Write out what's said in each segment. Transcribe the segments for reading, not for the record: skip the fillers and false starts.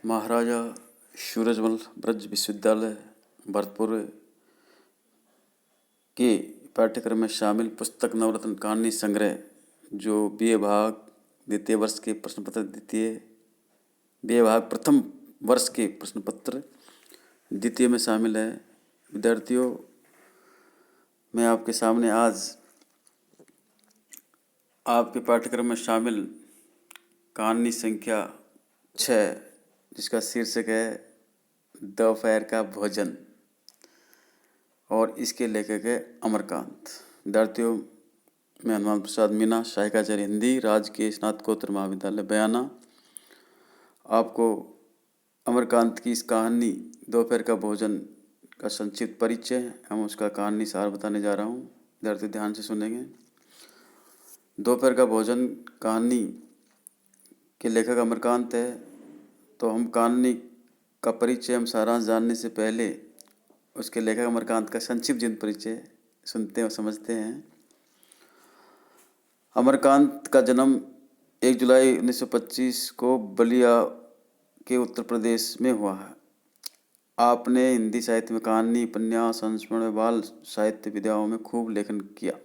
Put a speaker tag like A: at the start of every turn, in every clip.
A: महाराजा सूरजमल ब्रज विश्वविद्यालय भरतपुर के पाठ्यक्रम में शामिल पुस्तक नवरत्न कहानी संग्रह जो BA भाग द्वितीय वर्ष के प्रश्न पत्र BA भाग प्रथम वर्ष के प्रश्न पत्र द्वितीय में शामिल है। विद्यार्थियों, मैं आपके सामने आज आपके पाठ्यक्रम में शामिल कहानी संख्या 6 जिसका शीर्षक है दोपहर का भोजन और इसके लेखक है अमरकांत। विद्यार्थियों, मैं हनुमान प्रसाद मीना, सहायकाचार्य हिंदी, राजकीय स्नातकोत्तर महाविद्यालय बयाना, आपको अमरकांत की इस कहानी दोपहर का भोजन का संक्षिप्त परिचय एवं उसका कहानी सार बताने जा रहा हूँ। विद्यार्थी ध्यान से सुनेंगे। दोपहर का भोजन कहानी के लेखक अमरकांत है। तो हम कहानी का परिचय एवं सारांश जानने से पहले उसके लेखक अमरकांत का संक्षिप्त जीवन परिचय सुनते और समझते हैं। अमरकांत का जन्म 1 जुलाई 1925 को बलिया के उत्तर प्रदेश में हुआ है। आपने हिंदी साहित्य में कहानी, उपन्यास, संस्मरण व बाल साहित्य विधाओं में खूब लेखन किया।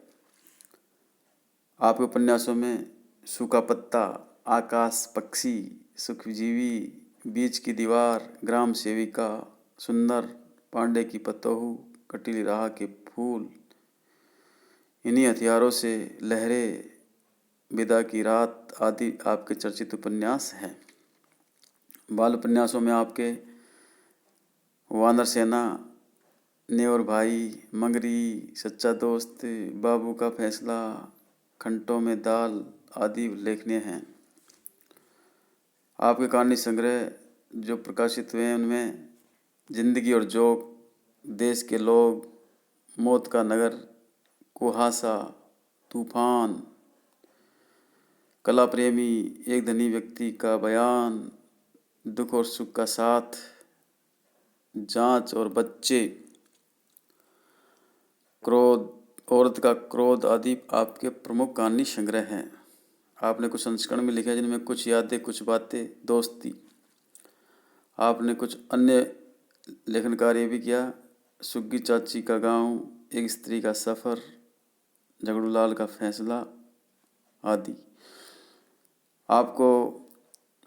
A: आपके उपन्यासों में सूखा पत्ता, आकाश पक्षी, सुखजीवी, बीच की दीवार, ग्राम सेविका, सुंदर, पांडे की पतोहू, कटीली राह के फूल, इन्हीं हथियारों से लहरें, विदा की रात आदि आपके चर्चित उपन्यास हैं। बाल उपन्यासों में आपके वानर सेना, नेवर भाई, मंगरी, सच्चा दोस्त, बाबू का फैसला, खंटों में दाल आदि उल्लेखनीय हैं। आपके कहानी संग्रह जो प्रकाशित हुए हैं उनमें जिंदगी और जोक, देश के लोग, मौत का नगर, कुहासा, तूफान, कला प्रेमी, एक धनी व्यक्ति का बयान, दुख और सुख का साथ, जांच और बच्चे, क्रोध, औरत का क्रोध आदि आपके प्रमुख कहानी संग्रह हैं। आपने कुछ संस्करण में लिखे जिनमें कुछ यादें, कुछ बातें, दोस्ती। आपने कुछ अन्य लेखन कार्य भी किया। सुग्गी चाची का गांव, एक स्त्री का सफ़र, झगड़ूलाल का फैसला आदि। आपको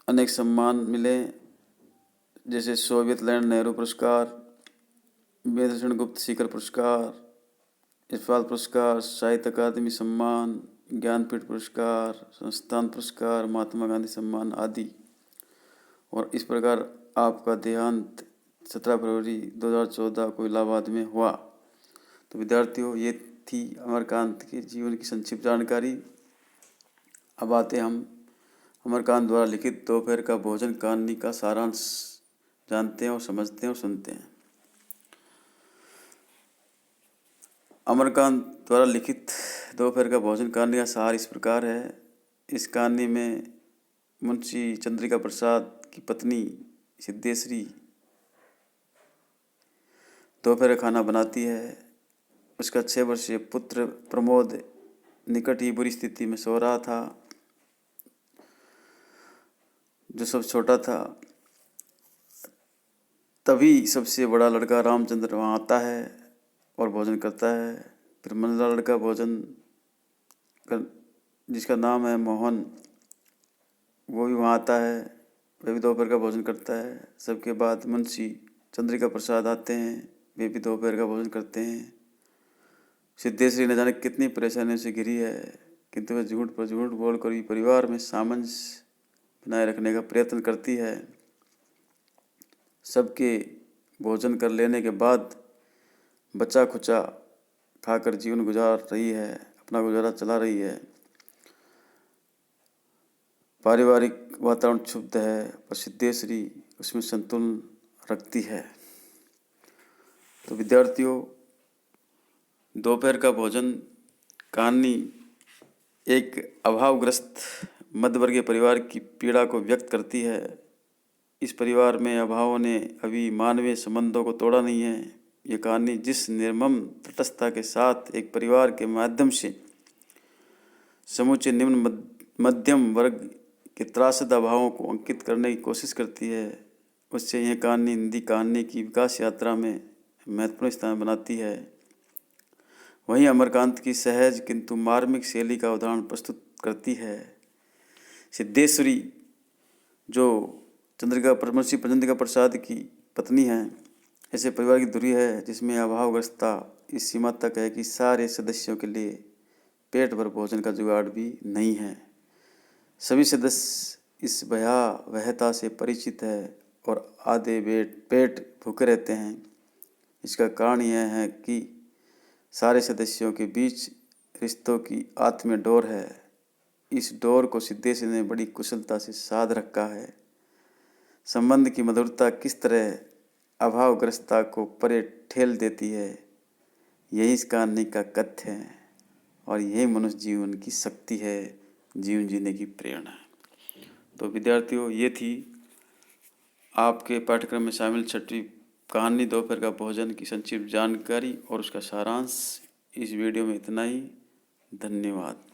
A: अनेक सम्मान मिले जैसे सोवियत लैंड नेहरू पुरस्कार, वेदभूषण गुप्त सीकर पुरस्कार, यशपाल पुरस्कार, साहित्य अकादमी सम्मान, ज्ञानपीठ पुरस्कार, संस्थान पुरस्कार, महात्मा गांधी सम्मान आदि। और इस प्रकार आपका देहांत 17 फरवरी 2014 को इलाहाबाद में हुआ। तो विद्यार्थियों, ये थी अमरकांत के जीवन की संक्षिप्त जानकारी। अब आते हम अमरकांत द्वारा लिखित दोपहर का भोजन कहानी का सारांश जानते हैं और समझते हैं और सुनते हैं। अमरकांत द्वारा लिखित दोपहर का भोजन कहानी का सार इस प्रकार है। इस कहानी में मुंशी चंद्रिका प्रसाद की पत्नी सिद्धेश्वरी दोपहर का खाना बनाती है। उसका 6 वर्षीय पुत्र प्रमोद निकट ही बुरी स्थिति में सो रहा था। जो सब छोटा था, तभी सबसे बड़ा लड़का रामचंद्र वहाँ आता है और भोजन करता है। फिर मंझला लड़का भोजन जिसका नाम है मोहन, वो भी वहाँ आता है, वह भी दोपहर का भोजन करता है। सबके बाद मुंशी चंद्रिका प्रसाद आते हैं, वे भी दोपहर का भोजन करते हैं। सिद्धेश्वरी न जाने कितनी परेशानियों से घिरी है, किंतु वह झूठ पर झूठ बोलकर परिवार में सामंजस्य बनाए रखने का प्रयत्न करती है। सबके भोजन कर लेने के बाद बचा खुचा खाकर जीवन गुजार रही है, अपना गुजारा चला रही है। पारिवारिक वातावरण क्षुब्ध है पर सिद्धेश्वरी उसमें संतुलन रखती है। तो विद्यार्थियों, दोपहर का भोजन कहानी एक अभावग्रस्त मध्यवर्गीय परिवार की पीड़ा को व्यक्त करती है। इस परिवार में अभावों ने अभी मानवीय संबंधों को तोड़ा नहीं है। ये कहानी जिस निर्मम तटस्थता के साथ एक परिवार के माध्यम से समूचे निम्न मध्यम वर्ग के त्रासद अभावों को अंकित करने की कोशिश करती है, उससे यह कहानी हिंदी कहानी की विकास यात्रा में महत्वपूर्ण स्थान बनाती है। वहीं अमरकांत की सहज किंतु मार्मिक शैली का उदाहरण प्रस्तुत करती है। सिद्धेश्वरी जो ब्रह्मर्षि चंद्रिका प्रसाद की पत्नी है, ऐसे परिवार की धुरी है जिसमें अभावग्रस्तता इस सीमा तक है कि सारे सदस्यों के लिए पेट भर भोजन का जुगाड़ भी नहीं है। सभी सदस्य इस भयावहता से परिचित है और आधे पेट भूखे रहते हैं। इसका कारण यह है कि सारे सदस्यों के बीच रिश्तों की आत्मीय डोर है। इस डोर को सिद्धेश्वरी ने बड़ी कुशलता से साध रखा है। संबंध की मधुरता किस तरह अभावग्रस्तता को परे ठेल देती है, यही इस कहानी का कथ्य है और यही मनुष्य जीवन की शक्ति है, जीवन जीने की प्रेरणा है। तो विद्यार्थियों, ये थी आपके पाठ्यक्रम में शामिल 6वीं कहानी दोपहर का भोजन की संक्षिप्त जानकारी और उसका सारांश। इस वीडियो में इतना ही। धन्यवाद।